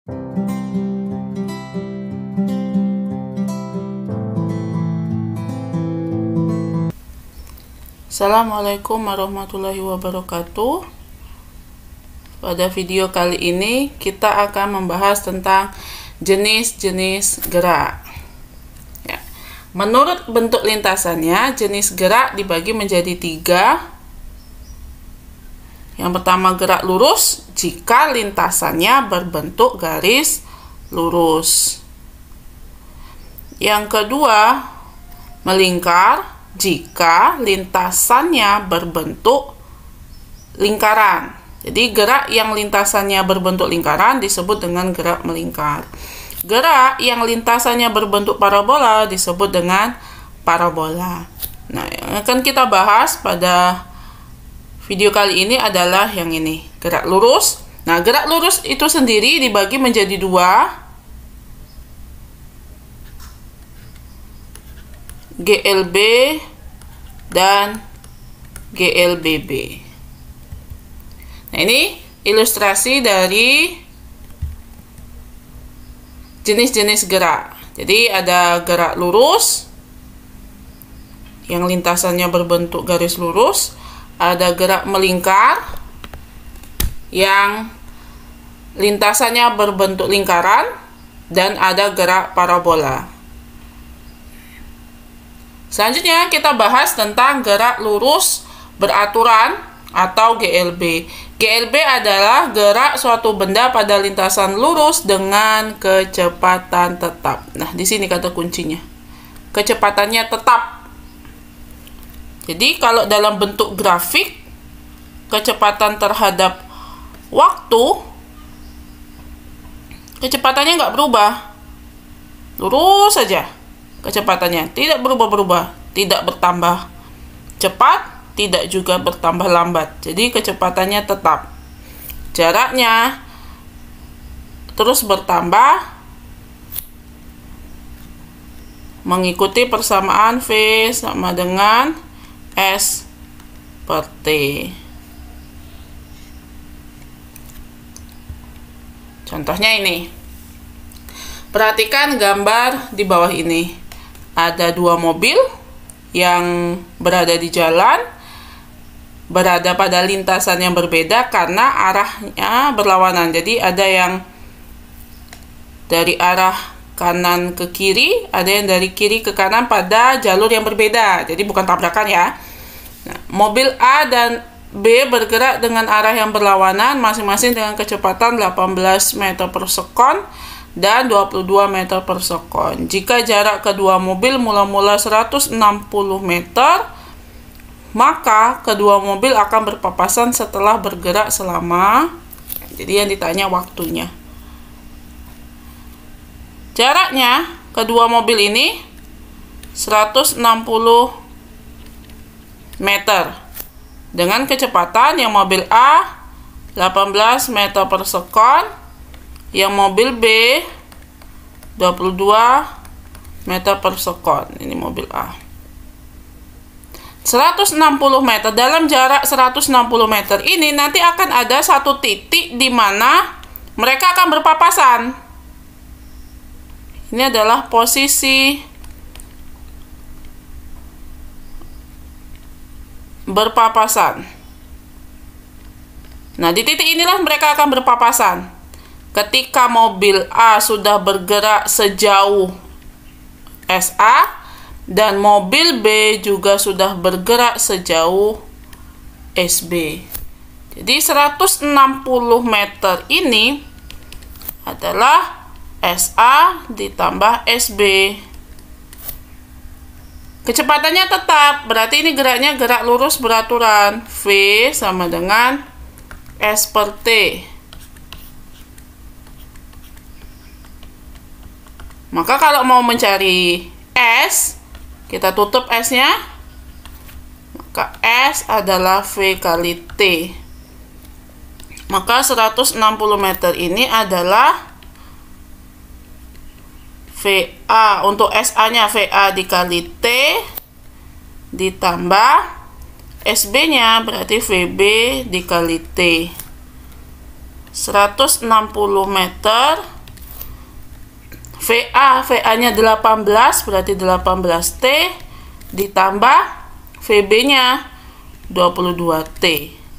Assalamualaikum warahmatullahi wabarakatuh. Pada video kali ini kita akan membahas tentang jenis-jenis gerak. Ya. Menurut bentuk lintasannya, jenis gerak dibagi menjadi 3. Yang pertama, gerak lurus jika lintasannya berbentuk garis lurus. Yang kedua, melingkar jika lintasannya berbentuk lingkaran. Jadi gerak yang lintasannya berbentuk lingkaran disebut dengan gerak melingkar. Gerak yang lintasannya berbentuk parabola disebut dengan parabola. Nah, yang akan kita bahas pada video kali ini adalah yang ini, gerak lurus. Nah, gerak lurus itu sendiri dibagi menjadi 2. GLB dan GLBB. Nah, ini ilustrasi dari jenis-jenis gerak. Jadi ada gerak lurus yang lintasannya berbentuk garis lurus, ada gerak melingkar yang lintasannya berbentuk lingkaran, dan ada gerak parabola. Selanjutnya kita bahas tentang gerak lurus beraturan atau GLB. GLB adalah gerak suatu benda pada lintasan lurus dengan kecepatan tetap. Nah, di sini kata kuncinya. Kecepatannya tetap. Jadi kalau dalam bentuk grafik, kecepatan terhadap waktu, kecepatannya nggak berubah. Lurus saja. Kecepatannya tidak berubah-berubah, tidak bertambah cepat, tidak juga bertambah lambat. Jadi kecepatannya tetap. Jaraknya terus bertambah mengikuti persamaan V sama dengan S per T. Contohnya ini. Perhatikan gambar di bawah ini. Ada 2 mobil yang berada di jalan, berada pada lintasan yang berbeda karena arahnya berlawanan. Jadi ada yang dari arah kanan ke kiri, ada yang dari kiri ke kanan pada jalur yang berbeda. Jadi bukan tabrakan ya. Nah, mobil A dan B bergerak dengan arah yang berlawanan, masing-masing dengan kecepatan 18 meter per sekon dan 22 meter per sekon. Jika jarak kedua mobil mula-mula 160 meter, maka kedua mobil akan berpapasan setelah bergerak selama, jadi yang ditanya waktunya. Jaraknya kedua mobil ini 160 meter dengan kecepatan yang mobil A 18 meter per sekon, yang mobil B 22 meter per sekon. Ini mobil A. 160 meter. Dalam jarak 160 meter ini nanti akan ada satu titik di mana mereka akan berpapasan. Ini adalah posisi berpapasan. Nah, di titik inilah mereka akan berpapasan. Ketika mobil A sudah bergerak sejauh SA dan mobil B juga sudah bergerak sejauh SB. Jadi 160 meter ini adalah SA ditambah SB. Kecepatannya tetap, berarti ini geraknya gerak lurus beraturan. V sama dengan S per T. Maka kalau mau mencari S, kita tutup S-nya. Maka S adalah V kali T. Maka 160 meter ini adalah VA. Untuk SA-nya VA dikali T ditambah SB-nya berarti VB dikali T. 160 meter. VA-nya 18, berarti 18T, ditambah VB-nya 22T.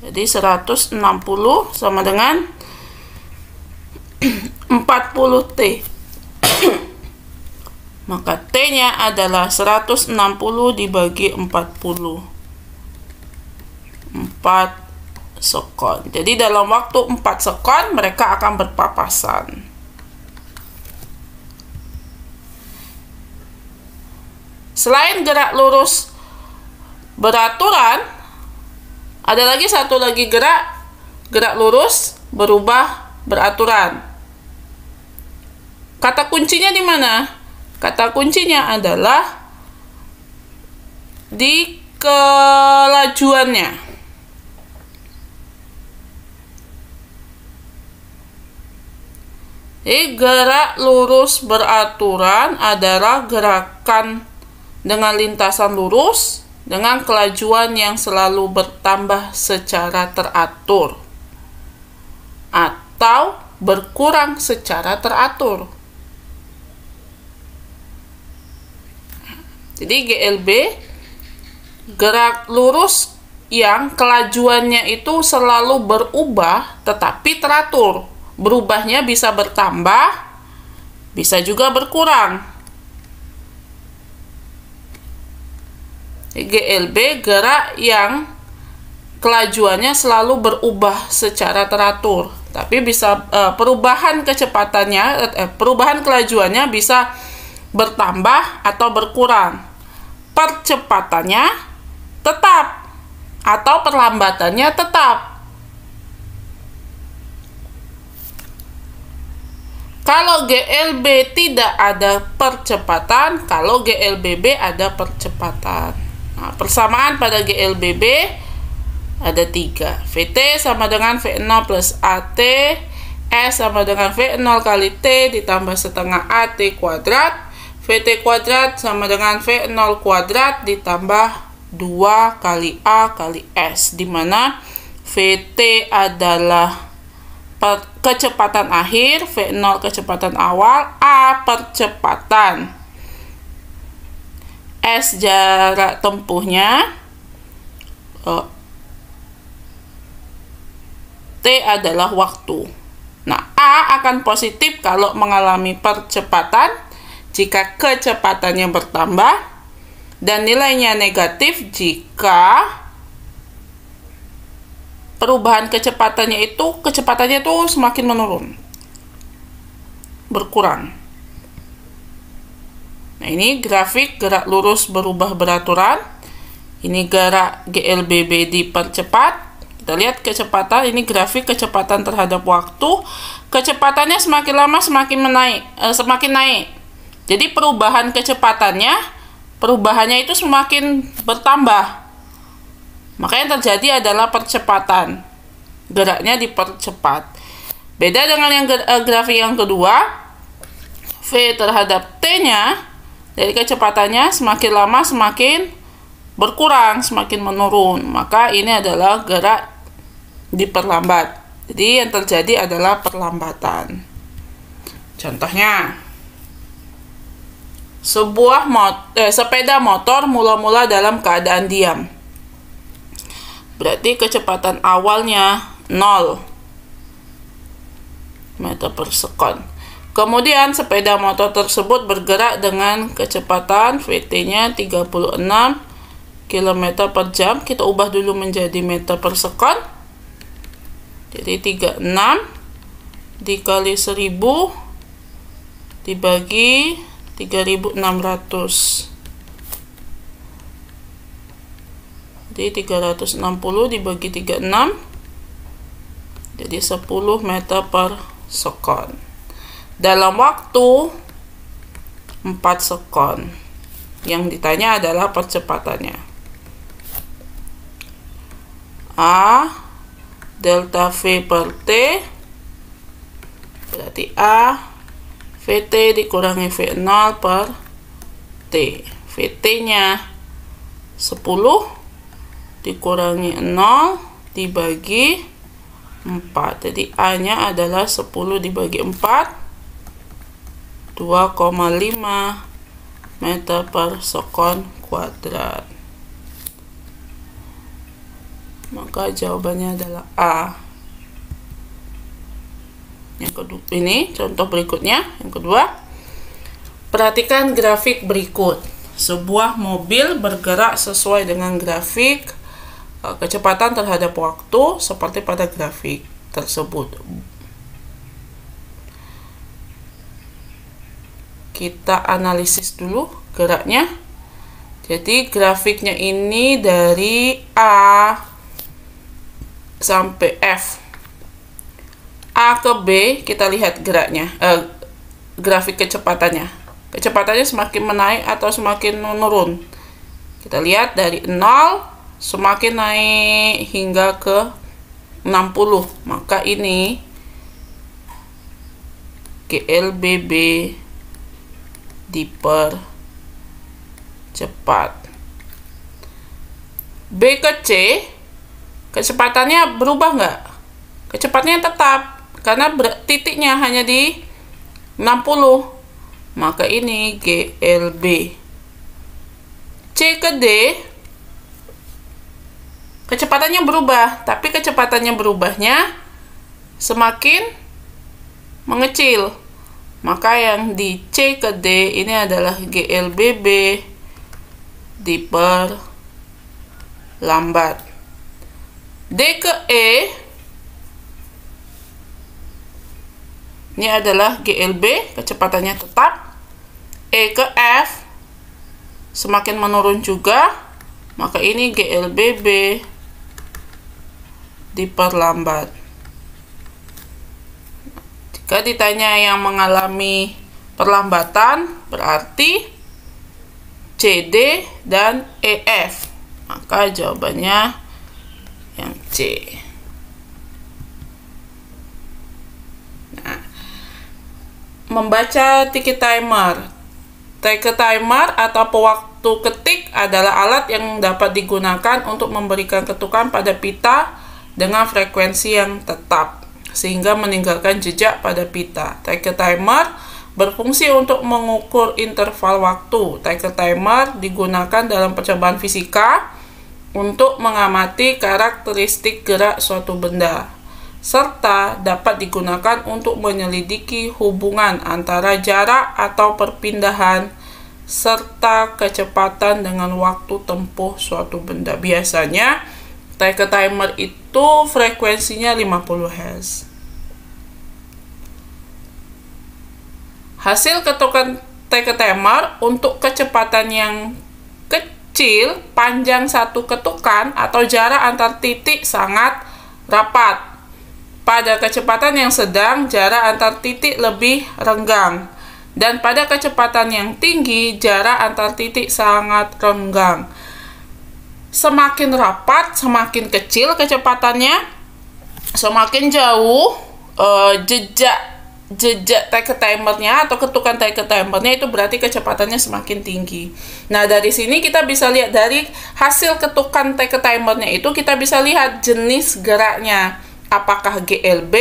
Jadi 160 sama dengan 40T. Maka T-nya adalah 160 dibagi 40. 4 sekon. Jadi dalam waktu 4 sekon mereka akan berpapasan. Selain gerak lurus beraturan, ada lagi satu lagi gerak lurus berubah beraturan. Kata kuncinya di mana? Kata kuncinya adalah di kelajuannya. Jadi gerak lurus beraturan adalah gerakan dengan lintasan lurus dengan kelajuan yang selalu bertambah secara teratur atau berkurang secara teratur. Jadi GLB, gerak lurus yang kelajuannya itu selalu berubah tetapi teratur. Berubahnya bisa bertambah, bisa juga berkurang. GLB, gerak yang kelajuannya selalu berubah secara teratur, tapi bisa perubahan kelajuannya bisa bertambah atau berkurang. Percepatannya tetap atau perlambatannya tetap. Kalau GLB tidak ada percepatan, kalau GLBB ada percepatan. Nah, persamaan pada GLBB ada 3. VT sama dengan V0 plus AT, S sama dengan V0 kali T ditambah setengah AT kuadrat, VT kuadrat sama dengan V0 kuadrat ditambah 2 kali A kali S, di mana VT adalah kecepatan akhir, V0 kecepatan awal, A percepatan, S jarak tempuhnya, T adalah waktu. Nah, A akan positif kalau mengalami percepatan jika kecepatannya bertambah, dan nilainya negatif jika perubahan kecepatannya itu semakin menurun, berkurang. Nah, ini grafik gerak lurus berubah beraturan. Ini gerak GLBB dipercepat. Kita lihat kecepatan, ini grafik kecepatan terhadap waktu. Kecepatannya semakin lama semakin naik. Jadi perubahannya itu semakin bertambah. Maka yang terjadi adalah percepatan. Geraknya dipercepat. Beda dengan yang grafik yang kedua, V terhadap T-nya, dari kecepatannya semakin lama semakin berkurang, semakin menurun. Maka ini adalah gerak diperlambat. Jadi yang terjadi adalah perlambatan. Contohnya, sepeda motor mula-mula dalam keadaan diam. Berarti kecepatan awalnya 0 meter per sekon. Kemudian sepeda motor tersebut bergerak dengan kecepatan VT-nya 36 km per jam. Kita ubah dulu menjadi meter per sekon. Jadi 36 dikali 1000 dibagi 3600. Jadi 360 dibagi 36, jadi 10 meter per sekon. Dalam waktu 4 sekon. Yang ditanya adalah percepatannya. A delta V per T, berarti A VT dikurangi V0 per T. VT-nya 10 dikurangi 0 dibagi 4. Jadi A-nya adalah 10 dibagi 4, 2,5 meter per sekon kuadrat. Maka jawabannya adalah A. Yang kedua, ini contoh berikutnya. Yang kedua, perhatikan grafik berikut. Sebuah mobil bergerak sesuai dengan grafik kecepatan terhadap waktu seperti pada grafik tersebut. Kita analisis dulu geraknya. Jadi grafiknya ini dari A sampai F. A ke B kita lihat geraknya, grafik kecepatannya. Kecepatannya semakin menaik atau semakin menurun. Kita lihat dari 0 semakin naik hingga ke 60. Maka ini GLBB dipercepat. B ke C, kecepatannya berubah nggak? Kecepatannya tetap, karena titiknya hanya di 60. Maka ini GLB. C ke D, kecepatannya berubah, tapi kecepatannya berubahnya semakin mengecil. Maka yang di C ke D ini adalah GLBB diperlambat. D ke E ini adalah GLB, kecepatannya tetap. E ke F semakin menurun juga, maka ini GLBB diperlambat. Jika ditanya yang mengalami perlambatan, berarti CD dan EF. Maka jawabannya yang C. Nah, membaca ticket timer. Ticket timer atau pewaktu ketik adalah alat yang dapat digunakan untuk memberikan ketukan pada pita dengan frekuensi yang tetap, sehingga meninggalkan jejak pada pita. Ticket timer berfungsi untuk mengukur interval waktu. Ticket timer digunakan dalam percobaan fisika untuk mengamati karakteristik gerak suatu benda, serta dapat digunakan untuk menyelidiki hubungan antara jarak atau perpindahan serta kecepatan dengan waktu tempuh suatu benda. Biasanya ticket timer itu frekuensinya 50 Hz. Hasil ketukan ticket timer untuk kecepatan yang kecil, panjang satu ketukan atau jarak antar titik sangat rapat. Pada kecepatan yang sedang, jarak antar titik lebih renggang. Dan pada kecepatan yang tinggi, jarak antar titik sangat renggang. Semakin rapat, semakin kecil kecepatannya, semakin jauh jejak ticket timernya atau ketukan ticket timernya, itu berarti kecepatannya semakin tinggi. Nah, dari sini kita bisa lihat, dari hasil ketukan ticket timernya itu kita bisa lihat jenis geraknya, apakah GLB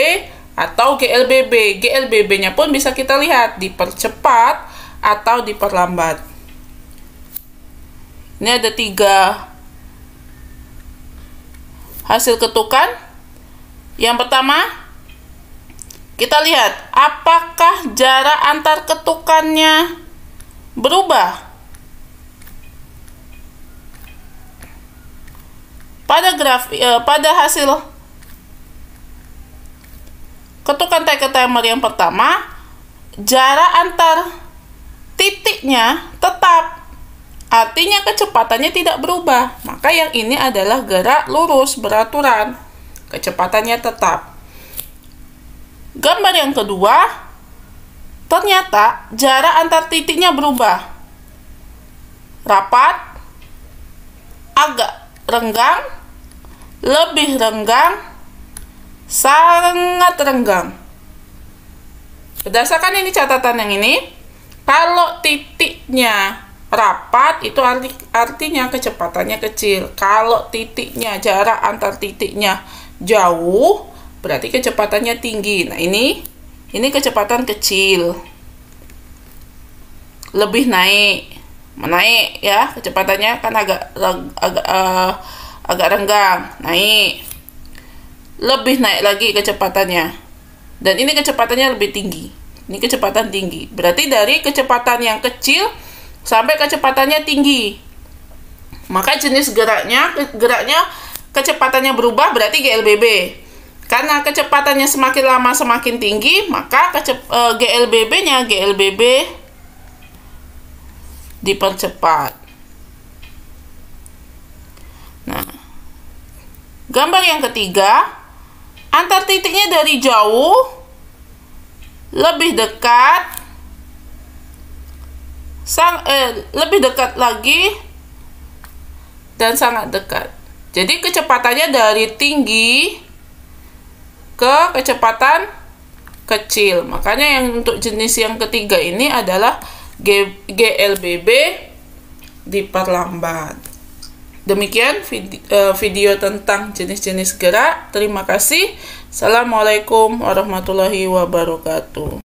atau GLBB. GLBB-nya pun bisa kita lihat dipercepat atau diperlambat. Ini ada 3 hasil ketukan. Yang pertama, kita lihat apakah jarak antar ketukannya berubah. Pada hasil ketukan ticket timer yang pertama, jarak antar titiknya tetap, artinya kecepatannya tidak berubah. Maka yang ini adalah gerak lurus beraturan, kecepatannya tetap. Gambar yang kedua, ternyata jarak antar titiknya berubah. Rapat, agak renggang, lebih renggang, sangat renggang. Berdasarkan ini catatan yang ini, kalau titiknya rapat itu artinya kecepatannya kecil. Kalau titiknya, jarak antar titiknya jauh, berarti kecepatannya tinggi. Nah, ini kecepatan kecil. Lebih menaik ya, kecepatannya kan agak renggang, naik. Lebih naik lagi kecepatannya. Dan ini kecepatannya lebih tinggi. Ini kecepatan tinggi. Berarti dari kecepatan yang kecil sampai kecepatannya tinggi. Maka jenis geraknya kecepatannya berubah, berarti GLBB. Karena kecepatannya semakin lama semakin tinggi, maka GLBB-nya dipercepat. Nah, gambar yang ketiga, antar titiknya dari jauh, lebih dekat, lebih dekat lagi, dan sangat dekat. Jadi kecepatannya dari tinggi ke kecepatan kecil. Makanya yang untuk jenis yang ketiga ini adalah GLBB diperlambat. Demikian video tentang jenis-jenis gerak. Terima kasih. Assalamualaikum warahmatullahi wabarakatuh.